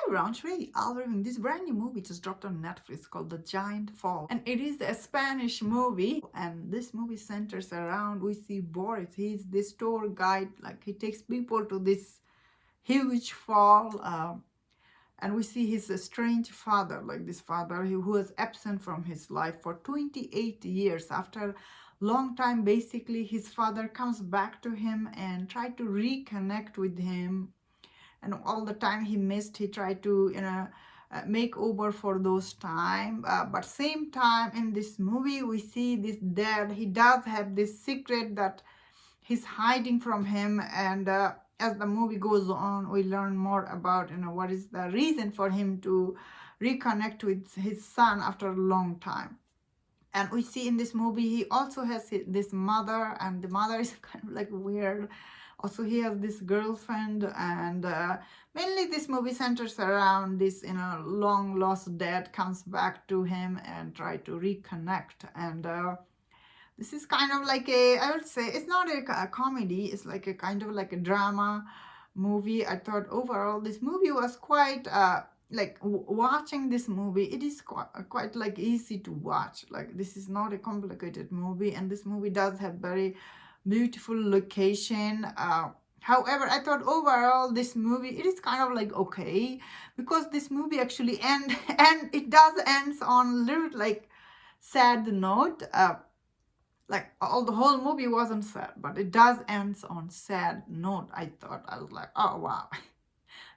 everyone, Shri, Alvin. This brand new movie just dropped on Netflix called The Giant Fall. And it is a Spanish movie. And this movie centers around, we see Boris. He's this tour guide. Like he takes people to this huge fall. And we see his strange father, like this father who was absent from his life for 28 years. After long time, basically, his father comes back to him and try to reconnect with him, and all the time he missed, he tried to make over for those time, but same time in this movie we see this dad, he does have this secret that he's hiding from him. And as the movie goes on, we learn more about what is the reason for him to reconnect with his son after a long time. And we see in this movie he also has this mother, and the mother is kind of like weird. Also, he has this girlfriend, and mainly this movie centers around this, long lost dad comes back to him and try to reconnect. And this is kind of like I would say, it's not a comedy, it's like a kind of like a drama movie. I thought overall this movie was quite, watching this movie, it is quite like easy to watch. Like this is not a complicated movie, and this movie does have very beautiful location. However, I thought overall this movie, it is kind of like okay, because this movie actually and it does ends on a little like sad note. Like all the whole movie wasn't sad, but it does ends on sad note. I thought, I was like, oh wow.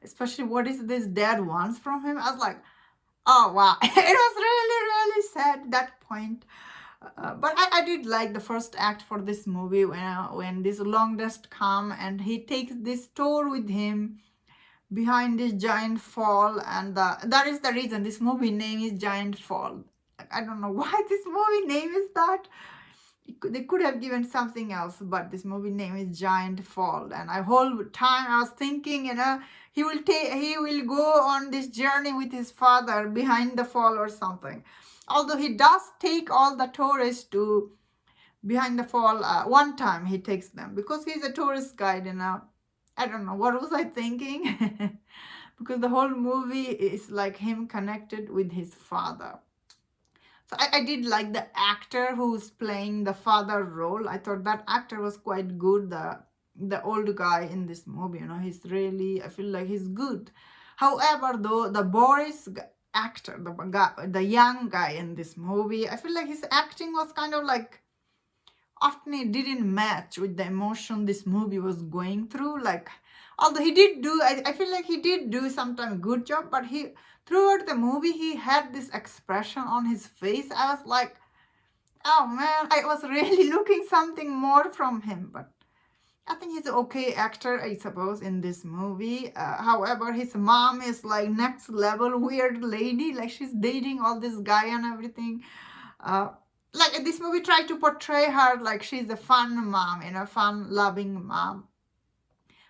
Especially what is this dad wants from him. I was like, oh wow. It was really, really sad at that point. But I did like the first act for this movie when this long dust come and he takes this tour with him behind this giant fall. And that is the reason this movie name is Giant Fall. I don't know why this movie name is that. They could have given something else, but this movie name is Giant Fall. And I whole time I was thinking, he will go on this journey with his father behind the fall or something. Although he does take all the tourists to behind the fall. One time he takes them because he's a tourist guide. I don't know what was I thinking. Because the whole movie is like him connected with his father. So I did like the actor who's playing the father role. I thought that actor was quite good. The old guy in this movie, he's really, I feel like he's good. However, though, the Boris actor, the young guy in this movie, I feel like his acting was kind of like, often it didn't match with the emotion this movie was going through. Like, although he did do, I feel like he did do sometimes good job, but throughout the movie, he had this expression on his face. I was like, oh man, I was really looking something more from him. But I think he's an okay actor, I suppose, in this movie. However, his mom is like next level weird lady. Like she's dating all this guy and everything. Like this movie tried to portray her like she's a fun mom, fun loving mom.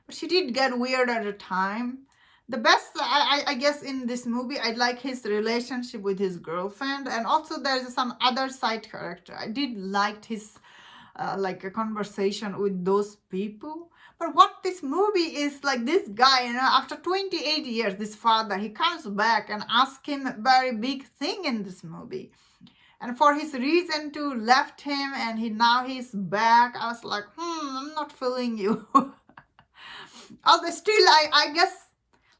But she did get weird at the time. The best, I guess, in this movie, I like his relationship with his girlfriend. And also there's some other side character. I did like his, like a conversation with those people. But what this movie is like, this guy, after 28 years, this father, he comes back and asks him a very big thing in this movie. And for his reason to left him and now he's back, I was like, I'm not feeling you. Although still, I guess,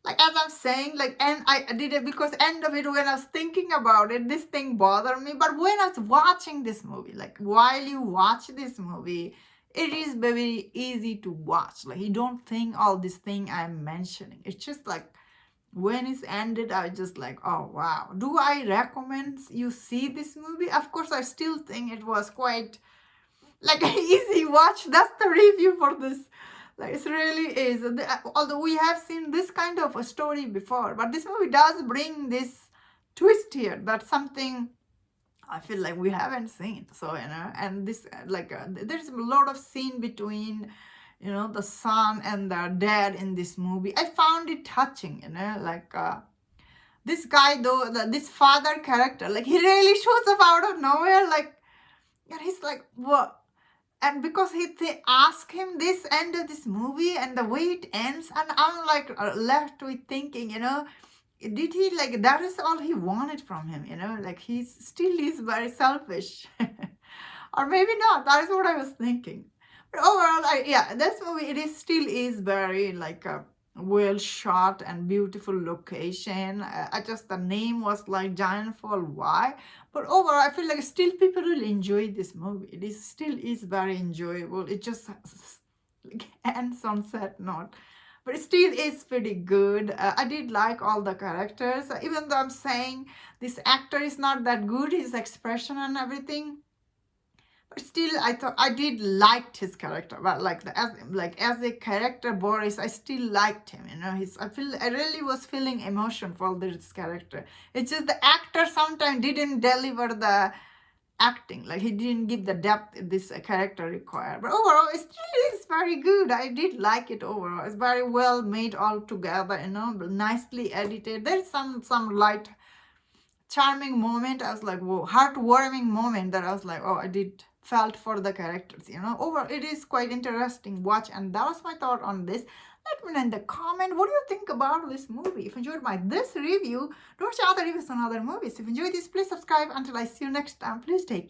like as I'm saying, like, and I did it because end of it, when I was thinking about it, this thing bothered me. But when I was watching this movie, like while you watch this movie, it is very easy to watch. Like you don't think all this thing I'm mentioning. It's just like, when it's ended, I just like, oh wow. Do I recommend you see this movie? Of course, I still think it was quite like an easy watch. That's the review for this. Like it really is. Although we have seen this kind of a story before, but this movie does bring this twist here. That's something I feel like we haven't seen. So, and this, like, there's a lot of scene between, the son and the dad in this movie. I found it touching, like, this guy, though, this father character, like, he really shows up out of nowhere, like, and he's like, what? And because they ask him this end of this movie and the way it ends, and I'm like left with thinking, did he like that is all he wanted from him, you know, like he's still is very selfish. Or maybe not, that's what I was thinking. But overall, yeah, this movie, it is still is very like a well shot and beautiful location. I just the name was like Giant Fall. Why? But overall, I feel like still people will enjoy this movie. It is still is very enjoyable. It just like ends on sad note, but it still is pretty good. I did like all the characters, even though I'm saying this actor is not that good, his expression and everything. But still, I thought I did liked his character. But as a character, Boris, I still liked him. You know, I really was feeling emotion for this character. It's just the actor sometimes didn't deliver the acting, like he didn't give the depth this character required. But overall, it still is very good. I did like it overall. It's very well made all together, you know, nicely edited. There's some light charming moment. I was like, whoa, heartwarming moment that I was like, oh, I did felt for the characters, you know. Over, it is quite interesting watch, and that was my thought on this. Let me know in the comment what do you think about this movie. If you enjoyed my this review, do watch other reviews on other movies. If you enjoyed this, please subscribe. Until I see you next time, please take care.